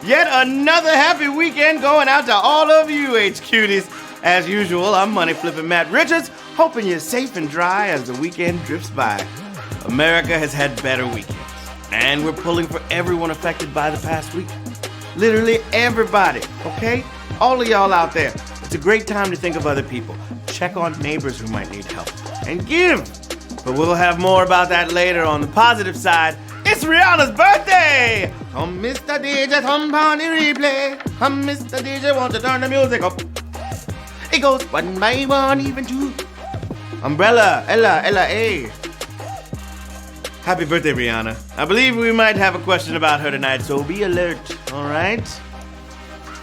Yet another happy weekend going out to all of you HQties. As usual, I'm Money Flippin' Matt Richards, hoping you're safe and dry as the weekend drifts by. America has had better weekends, and we're pulling for everyone affected by the past week. Literally everybody, okay? All of y'all out there. It's a great time to think of other people. Check on neighbors who might need help. And give! But we'll have more about that later. On the positive side, it's Rihanna's birthday! Come, Mr. DJ, come on the replay. Come, Mr. DJ, won't you turn the music up? It goes one by one, even two. Umbrella, Ella, A. Happy birthday, Rihanna. I believe we might have a question about her tonight, so be alert, alright?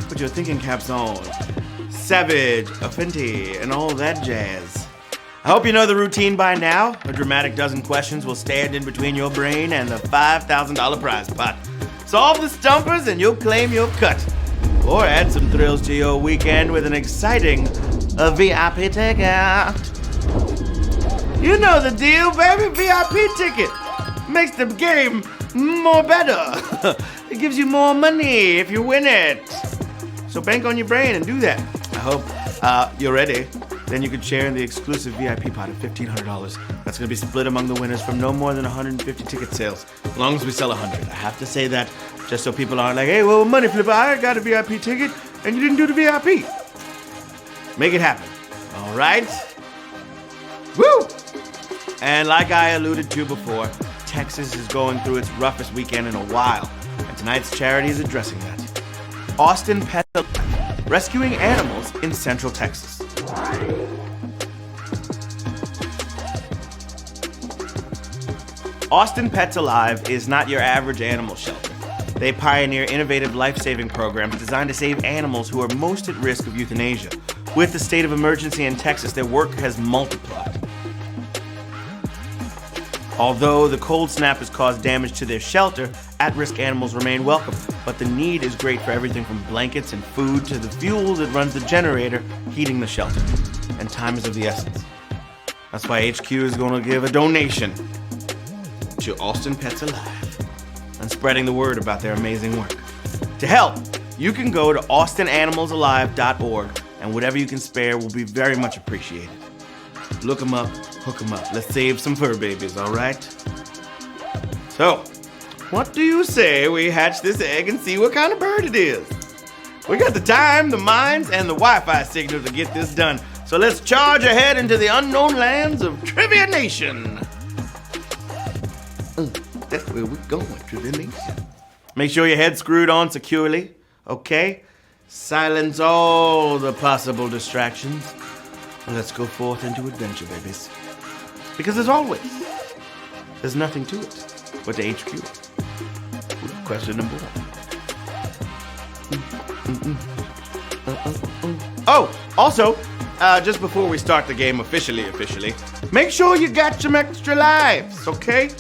Put your thinking caps on. Savage, a Fenty, and all that jazz. I hope you know the routine by now. A dramatic dozen questions will stand in between your brain and the $5,000 prize pot. Solve the stumpers and you'll claim your cut. Or add some thrills to your weekend with an exciting VIP ticket. You know the deal, baby. VIP ticket makes the game more better. It gives you more money if you win it. So bank on your brain and do that. I hope you're ready. Then you can share in the exclusive VIP pot of $1,500. That's going to be split among the winners from no more than 150 ticket sales, as long as we sell 100. I have to say that just so people aren't like, hey, well, Money Flipper, I got a VIP ticket, and you didn't do the VIP. Make it happen. All right? Woo! And like I alluded to before, Texas is going through its roughest weekend in a while, and tonight's charity is addressing that. Austin Pet rescuing animals in Central Texas. Austin Pets Alive is not your average animal shelter. They pioneer innovative life-saving programs designed to save animals who are most at risk of euthanasia. With the state of emergency in Texas, their work has multiplied. Although the cold snap has caused damage to their shelter, at-risk animals remain welcome, but the need is great for everything from blankets and food to the fuel that runs the generator heating the shelter. And time is of the essence. That's why HQ is going to give a donation to Austin Pets Alive and spreading the word about their amazing work. To help, you can go to austinanimalsalive.org, and whatever you can spare will be very much appreciated. Look them up, hook them up. Let's save some fur babies, all right? So, what do you say we hatch this egg and see what kind of bird it is? We got the time, the minds, and the Wi-Fi signal to get this done. So let's charge ahead into the unknown lands of Trivia Nation. That's where we're going, Trivia Nation. Make sure your head's screwed on securely, okay? Silence all the possible distractions. And let's go forth into adventure, babies. Because as always, there's nothing to it but the HQ. Question number 1. Oh, also, just before we start the game officially, make sure you got some extra lives, okay?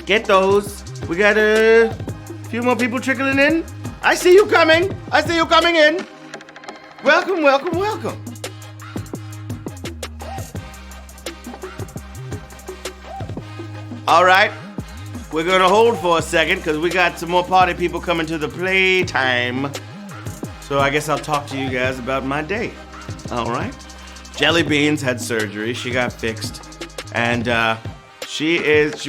Get those. We got a few more people trickling in. I see you coming in. Welcome. All right, we're gonna hold for a second because we got some more party people coming to the playtime. So I guess I'll talk to you guys about my day. All right. Jelly Beans had surgery. She got fixed, and she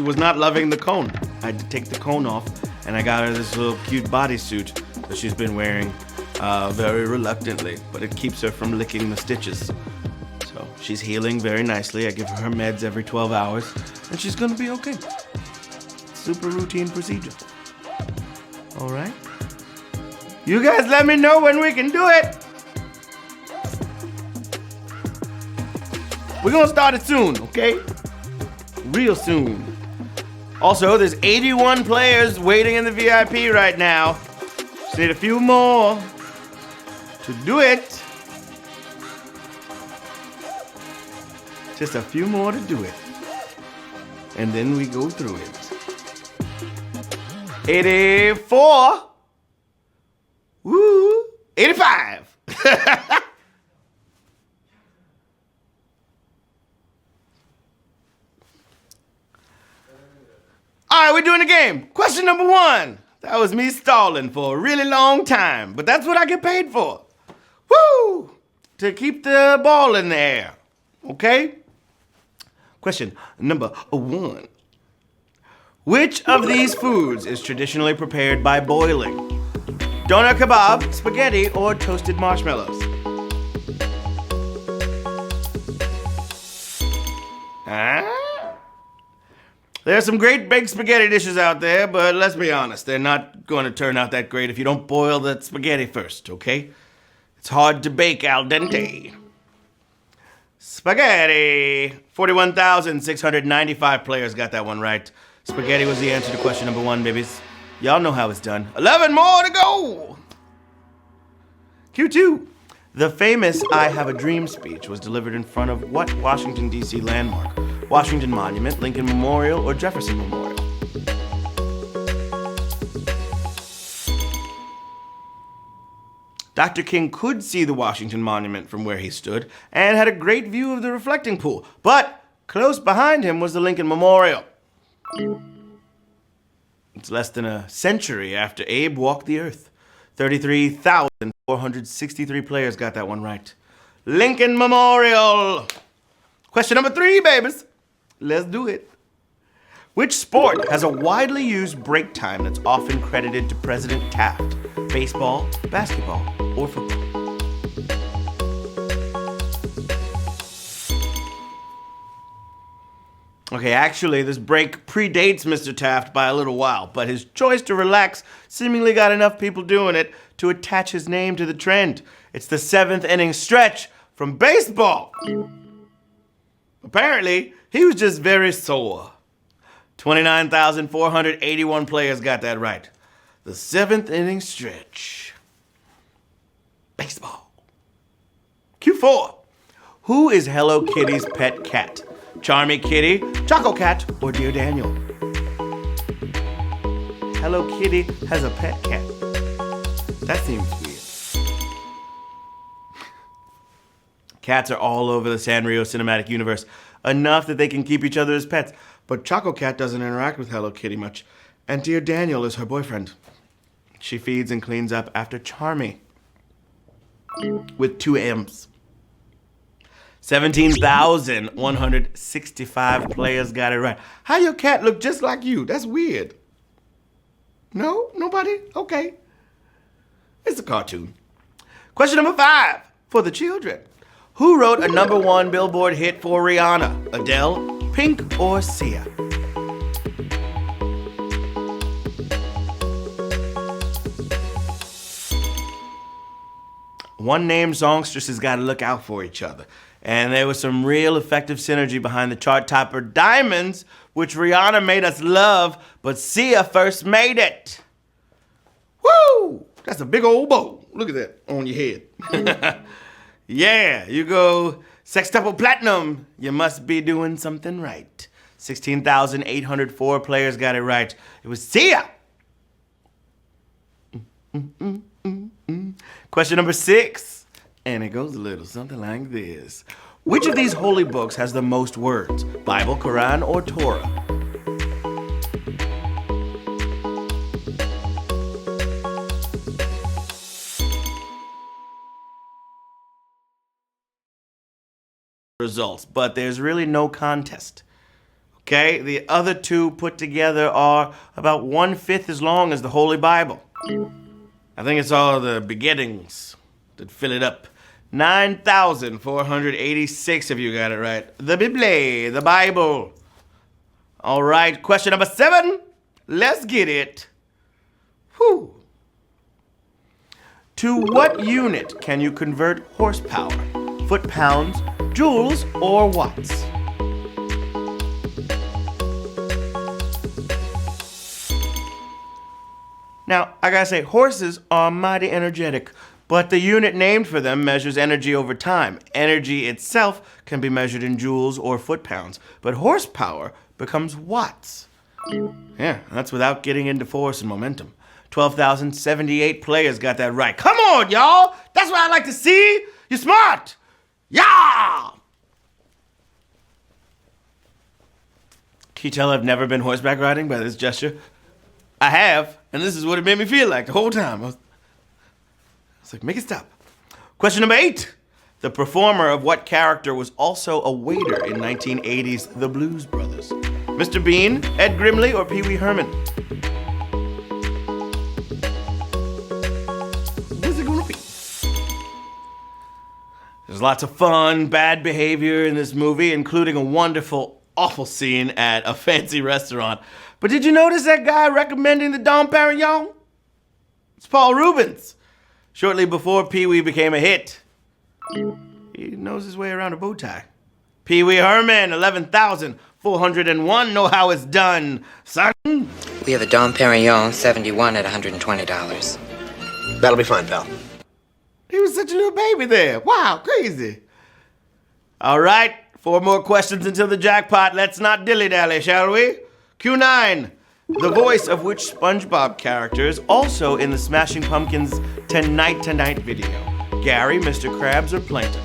was not loving the cone. I had to take the cone off, and I got her this little cute bodysuit that she's been wearing very reluctantly, but it keeps her from licking the stitches. So she's healing very nicely. I give her meds every 12 hours, and she's gonna be okay. Super routine procedure. All right. You guys let me know when we can do it. We're gonna start it soon, okay? Real soon. Also, there's 81 players waiting in the VIP right now. Just need a few more to do it. Just a few more to do it. And then we go through it. 84. Woo! 85. All right, we're doing the game. Question number 1. That was me stalling for a really long time, but that's what I get paid for. Woo! To keep the ball in the air. Okay? Question number 1. Which of these foods is traditionally prepared by boiling? Doner kebab, spaghetti, or toasted marshmallows? There's some great baked spaghetti dishes out there, but let's be honest, they're not going to turn out that great if you don't boil that spaghetti first, okay? It's hard to bake al dente. Spaghetti. 41,695 players got that one right. Spaghetti was the answer to question number 1, babies. Y'all know how it's done. 11 more to go. Q2. The famous I Have a Dream speech was delivered in front of what Washington, D.C. landmark? Washington Monument, Lincoln Memorial, or Jefferson Memorial? Dr. King could see the Washington Monument from where he stood and had a great view of the reflecting pool, but close behind him was the Lincoln Memorial. It's less than a century after Abe walked the earth. 33,463 players got that one right. Lincoln Memorial. Question number 3, babies. Let's do it. Which sport has a widely used break time that's often credited to President Taft? Baseball, basketball, or football? Okay, actually, this break predates Mr. Taft by a little while, but his choice to relax seemingly got enough people doing it to attach his name to the trend. It's the 7th inning stretch from baseball. Apparently, he was just very sore. 29,481 players got that right. The 7th inning stretch. Baseball. Q4. Who is Hello Kitty's pet cat? Charmy Kitty, Choco Cat, or Dear Daniel? Hello Kitty has a pet cat. That seems weird. Cats are all over the Sanrio cinematic universe, enough that they can keep each other as pets. But Choco Cat doesn't interact with Hello Kitty much, and Dear Daniel is her boyfriend. She feeds and cleans up after Charmy, with 2 M's. 17,165 players got it right. How your cat look just like you? That's weird. No? Nobody? Okay. It's a cartoon. Question number 5 for the children. Who wrote a #1 Billboard hit for Rihanna? Adele, Pink, or Sia? One-name songstresses got to look out for each other. And there was some real effective synergy behind the chart topper Diamonds, which Rihanna made us love, but Sia first made it. Woo! That's a big old bow. Look at that on your head. Yeah, you go sextuple platinum. You must be doing something right. 16,804 players got it right. It was Sia. Question number 6. And it goes a little something like this. Which of these holy books has the most words? Bible, Quran, or Torah? Results, but there's really no contest. Okay, the other 2 put together are about 1/5 as long as the Holy Bible. I think it's all the beginnings that fill it up. 9,486 of you got it right. The Bible, the Bible. All right, question number 7. Let's get it. Whew. To what unit can you convert horsepower? Foot-pounds, joules, or watts? Now, I gotta say, horses are mighty energetic, but the unit named for them measures energy over time. Energy itself can be measured in joules or foot-pounds, but horsepower becomes watts. Yeah, that's without getting into force and momentum. 12,078 players got that right. Come on, y'all! That's what I like to see! You're smart! Yeah! Can you tell I've never been horseback riding by this gesture? I have, and this is what it made me feel like the whole time. I was like, make it stop. Question number 8. The performer of what character was also a waiter in 1980's The Blues Brothers? Mr. Bean, Ed Grimley, or Pee Wee Herman? What's it gonna be? There's lots of fun, bad behavior in this movie, including a wonderful, awful scene at a fancy restaurant. But did you notice that guy recommending the Dom Perignon? It's Paul Rubens. Shortly before Pee Wee became a hit. He knows his way around a bow tie. Pee Wee Herman, 11,401. Know how it's done, son. We have a Dom Perignon 71 at $120. That'll be fine, pal. He was such a little baby there. Wow, crazy. All right, 4 more questions until the jackpot. Let's not dilly-dally, shall we? Q9. The voice of which SpongeBob character is also in the Smashing Pumpkins' Tonight Tonight video? Gary, Mr. Krabs, or Plankton?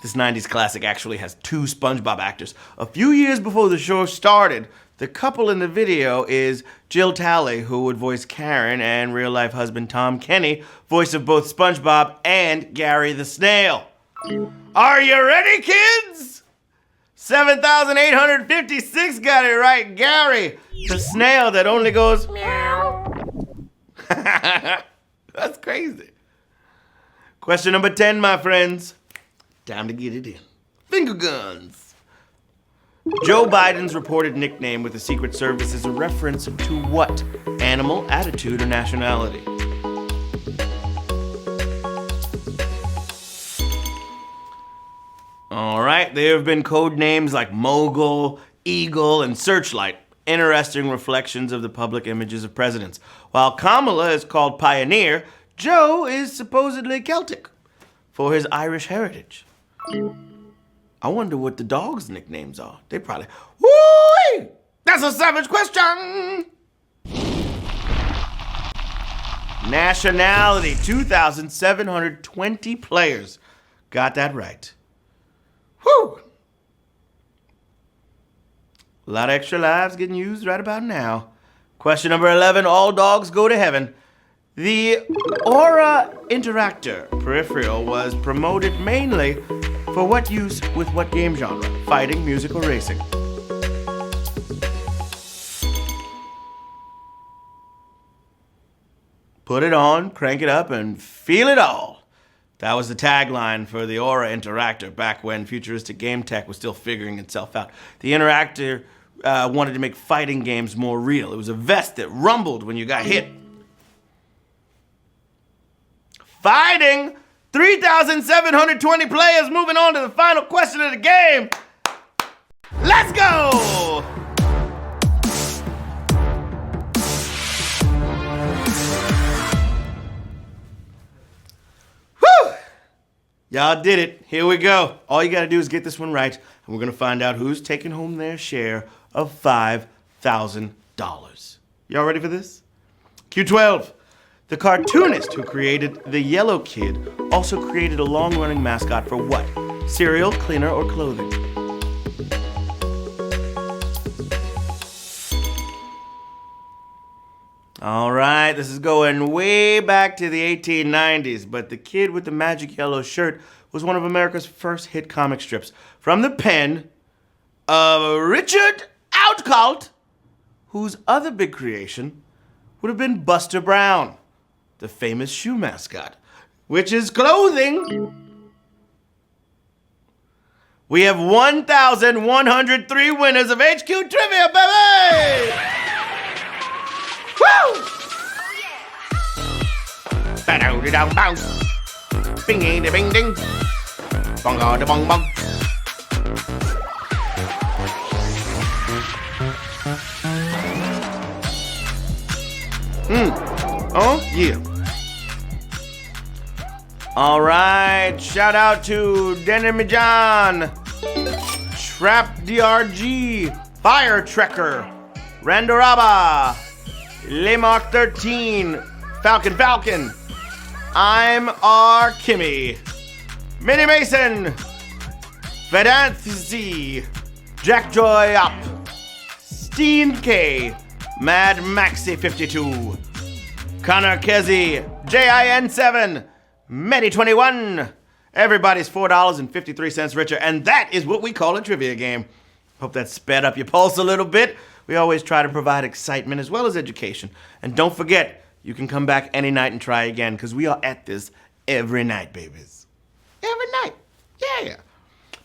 This 90s classic actually has 2 SpongeBob actors. A few years before the show started, the couple in the video is Jill Talley, who would voice Karen, and real-life husband Tom Kenny, voice of both SpongeBob and Gary the Snail. Are you ready, kids? 7,856 got it right. Gary, the snail that only goes meow. That's crazy. Question number 10, my friends. Time to get it in. Finger guns. Joe Biden's reported nickname with the Secret Service is a reference to what? Animal, attitude, or nationality? All right, there have been code names like Mogul, Eagle, and Searchlight. Interesting reflections of the public images of presidents. While Kamala is called Pioneer, Joe is supposedly Celtic for his Irish heritage. I wonder what the dogs' nicknames are. They probably... Woo! That's a savage question! Nationality, 2,720 players. Got that right. Whew! A lot of extra lives getting used right about now. Question number 11, all dogs go to heaven. The Aura Interactor peripheral was promoted mainly for what use with what game genre? Fighting, music, or racing? Put it on, crank it up, and feel it all. That was the tagline for the Aura Interactor back when futuristic game tech was still figuring itself out. The Interactor wanted to make fighting games more real. It was a vest that rumbled when you got hit. Fighting! 3,720 players. Moving on to the final question of the game. Let's go! Whew! Y'all did it. Here we go. All you gotta do is get this one right, and we're gonna find out who's taking home their share of $5,000. Y'all ready for this? Q12. The cartoonist who created the Yellow Kid also created a long-running mascot for what? Cereal, cleaner, or clothing? All right, this is going way back to the 1890s, but the kid with the magic yellow shirt was one of America's first hit comic strips from the pen of Richard Outcault, whose other big creation would have been Buster Brown, the famous shoe mascot, which is clothing. We have 1,103 winners of HQ Trivia, baby! Woo! Ba-do-da-dong-bong. Bing-a-da-bing-ding. Bong-a-da-bong-bong. Oh, yeah. All right, shout out to Daniil Vokin, Trap DRG, Fire Trekker, Randoraba, Lemark 13, Falcon, I'm R. Kimmy, Minnie Mason, Vedanthi, Jackjoy Up, Steen K, Mad Maxi 52, Connor Kesey, JIN7, Medi 21. Everybody's $4.53 richer, and that is what we call a trivia game. Hope that sped up your pulse a little bit. We always try to provide excitement as well as education. And don't forget, you can come back any night and try again, because we are at this every night, babies. Every night. Yeah.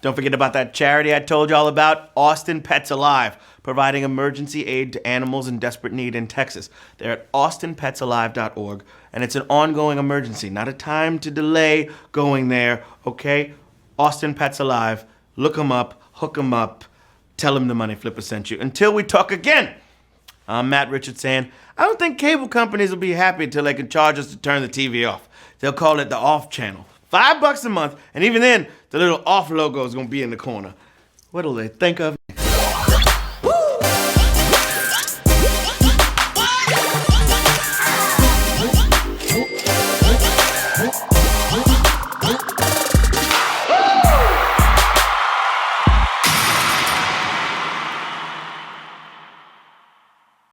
Don't forget about that charity I told you all about, Austin Pets Alive, providing emergency aid to animals in desperate need in Texas. They're at austinpetsalive.org, and it's an ongoing emergency, not a time to delay going there, okay? Austin Pets Alive. Look them up, hook them up, tell them the Money Flipper sent you. Until we talk again, I'm Matt Richards saying, I don't think cable companies will be happy until they can charge us to turn the TV off. They'll call it the off channel. $5 a month, and even then, the little off logo is going to be in the corner. What'll they think of?